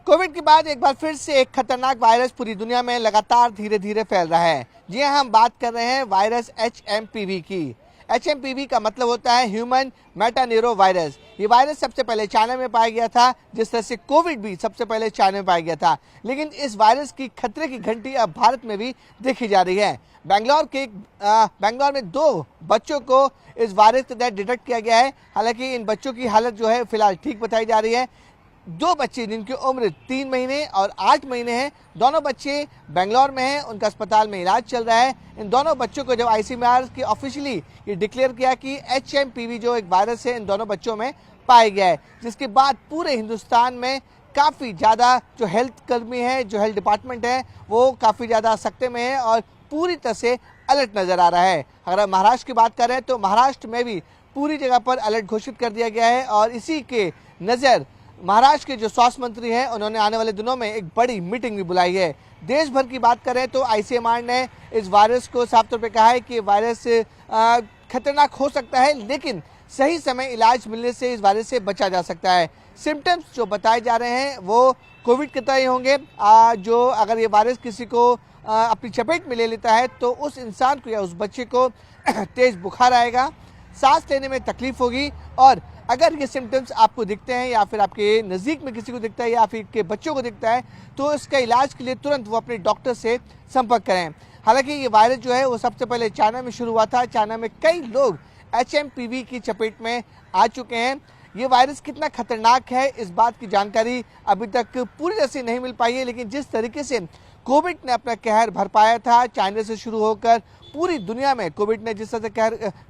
Covid के बाद एक बार फिर से एक खतरनाक वायरस पूरी दुनिया में लगातार धीरे धीरे फैल रहा है। जी हाँ, हम बात कर रहे हैं वायरस HMPV की। HMPV का मतलब होता है ह्यूमन मेटानेरो वायरस। ये वायरस सबसे पहले चाइना में पाया गया था, जिस तरह से कोविड भी सबसे पहले चाइना में पाया गया था। लेकिन इस वायरस की खतरे की घंटी अब भारत में भी देखी जा रही है। बेंगलोर में 2 बच्चों को इस वायरस के तहत डिटेक्ट किया गया है। हालांकि इन बच्चों की हालत जो है फिलहाल ठीक बताई जा रही है। 2 बच्चे जिनकी उम्र 3 महीने और 8 महीने है, दोनों बच्चे बेंगलोर में हैं, उनका अस्पताल में इलाज चल रहा है। इन दोनों बच्चों को जब ICMR की ऑफिशियली ये डिक्लेयर किया कि HMPV जो एक वायरस है इन दोनों बच्चों में पाया गया है, जिसके बाद पूरे हिंदुस्तान में काफ़ी ज़्यादा जो हेल्थ कर्मी है, जो हेल्थ डिपार्टमेंट है, वो काफ़ी ज़्यादा सख्ते में है और पूरी तरह से अलर्ट नज़र आ रहा है। अगर हम महाराष्ट्र की बात करें तो महाराष्ट्र में भी पूरी जगह पर अलर्ट घोषित कर दिया गया है और इसी के नज़र महाराष्ट्र के जो स्वास्थ्य मंत्री हैं उन्होंने आने वाले दिनों में एक बड़ी मीटिंग भी बुलाई है। देश भर की बात करें तो ICMR ने इस वायरस को साफ तौर पे कहा है कि वायरस खतरनाक हो सकता है, लेकिन सही समय इलाज मिलने से इस वायरस से बचा जा सकता है। सिम्टम्स जो बताए जा रहे हैं वो कोविड के तरह ही होंगे। जो अगर ये वायरस किसी को अपनी चपेट में ले लेता है तो उस इंसान को या उस बच्चे को तेज बुखार आएगा, सांस लेने में तकलीफ होगी और अगर ये सिम्टम्स आपको दिखते हैं या फिर आपके नज़दीक में किसी को दिखता है या फिर के बच्चों को दिखता है तो इसका इलाज के लिए तुरंत वो अपने डॉक्टर से संपर्क करें। हालांकि ये वायरस जो है वो सबसे पहले चाइना में शुरू हुआ था। चाइना में कई लोग HMPV की चपेट में आ चुके हैं। ये वायरस कितना खतरनाक है इस बात की जानकारी अभी तक पूरी तरह से नहीं मिल पाई है, लेकिन जिस तरीके से कोविड ने अपना कहर भर पाया था चाइना से शुरू होकर पूरी दुनिया में कोविड ने जिस तरह से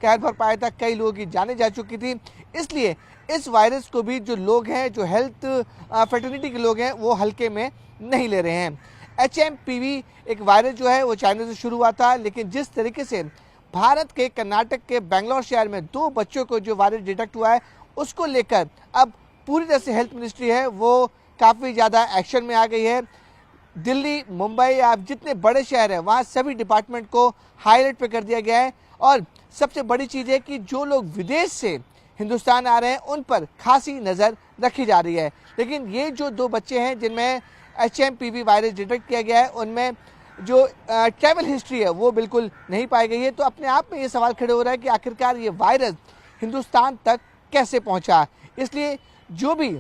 कहर भर पाया था, कई लोगों की जानें जा चुकी थी। इसलिए इस वायरस को भी जो लोग हैं, जो हेल्थ फ्रेटर्निटी के लोग हैं, वो हल्के में नहीं ले रहे हैं। HMPV एक वायरस जो है वो चाइना से शुरू हुआ था, लेकिन जिस तरीके से भारत के कर्नाटक के बेंगलोर शहर में 2 बच्चों को जो वायरस डिटेक्ट हुआ है उसको लेकर अब पूरी तरह से हेल्थ मिनिस्ट्री है वो काफ़ी ज़्यादा एक्शन में आ गई है। दिल्ली, मुंबई, आप जितने बड़े शहर हैं वहाँ सभी डिपार्टमेंट को हाई अलर्ट पे कर दिया गया है और सबसे बड़ी चीज़ है कि जो लोग विदेश से हिंदुस्तान आ रहे हैं उन पर खासी नज़र रखी जा रही है। लेकिन ये जो 2 बच्चे हैं जिनमें HMPV वायरस डिटेक्ट किया गया है उनमें जो ट्रैवल हिस्ट्री है वो बिल्कुल नहीं पाई गई है। तो अपने आप में ये सवाल खड़े हो रहा है कि आखिरकार ये वायरस हिंदुस्तान तक कैसे पहुँचा। इसलिए जो भी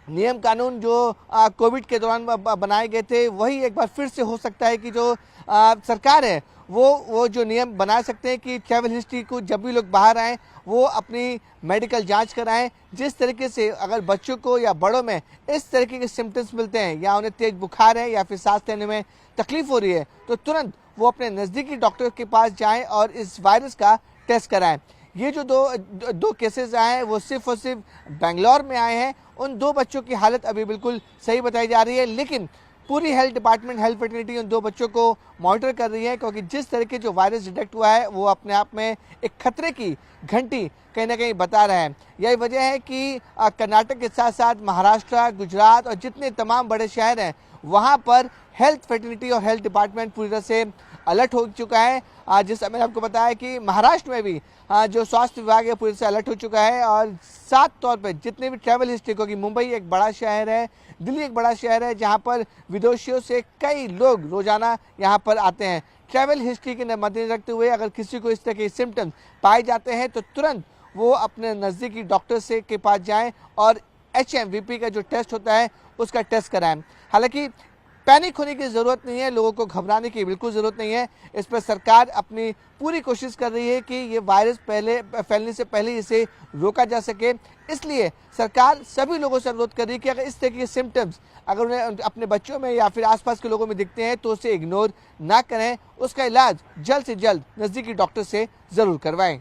नियम कानून जो कोविड के दौरान बनाए गए थे वही एक बार फिर से हो सकता है कि जो सरकार है वो जो नियम बना सकते हैं कि ट्रैवल हिस्ट्री को जब भी लोग बाहर आएँ वो अपनी मेडिकल जांच कराएं। जिस तरीके से अगर बच्चों को या बड़ों में इस तरीके के सिम्टम्स मिलते हैं या उन्हें तेज बुखार है या फिर सांस लेने में तकलीफ हो रही है तो तुरंत वो अपने नज़दीकी डॉक्टर के पास जाएं और इस वायरस का टेस्ट कराएं। ये जो दो केसेस आए हैं वो सिर्फ और सिर्फ बेंगलोर में आए हैं। उन 2 बच्चों की हालत अभी बिल्कुल सही बताई जा रही है, लेकिन पूरी हेल्थ डिपार्टमेंट, हेल्थ फ्रेटर्निटी उन 2 बच्चों को मॉनिटर कर रही है, क्योंकि जिस तरीके जो वायरस डिटेक्ट हुआ है वो अपने आप में एक खतरे की घंटी कहीं ना कहीं बता रहा है। यही वजह है कि कर्नाटक के साथ साथ महाराष्ट्र, गुजरात और जितने तमाम बड़े शहर हैं वहाँ पर हेल्थ फ्रेटर्निटी और हेल्थ डिपार्टमेंट पूरी तरह से अलर्ट हो चुका है। जिस मैंने आपको बताया कि महाराष्ट्र में भी जो स्वास्थ्य विभाग है पूरी तरह से अलर्ट हो चुका है और साथ तौर पे जितने भी ट्रैवल हिस्ट्री, क्योंकि मुंबई एक बड़ा शहर है, दिल्ली एक बड़ा शहर है जहाँ पर विदेशियों से कई लोग रोजाना यहाँ पर आते हैं। ट्रैवल हिस्ट्री के मद्देनजर रखते हुए अगर किसी को इस तरह के सिम्टम्स पाए जाते हैं तो तुरंत वो अपने नज़दीकी डॉक्टर से के पास जाएं और HMPV का जो टेस्ट होता है उसका टेस्ट कराएं। हालांकि पैनिक होने की ज़रूरत नहीं है, लोगों को घबराने की बिल्कुल ज़रूरत नहीं है। इस पर सरकार अपनी पूरी कोशिश कर रही है कि ये वायरस फैलने से पहले इसे रोका जा सके। इसलिए सरकार सभी लोगों से अनुरोध कर रही है कि अगर इस तरह के सिम्टम्स अगर उन्हें अपने बच्चों में या फिर आसपास के लोगों में दिखते हैं तो उसे इग्नोर ना करें, उसका इलाज जल्द से जल्द नज़दीकी डॉक्टर से ज़रूर करवाएं।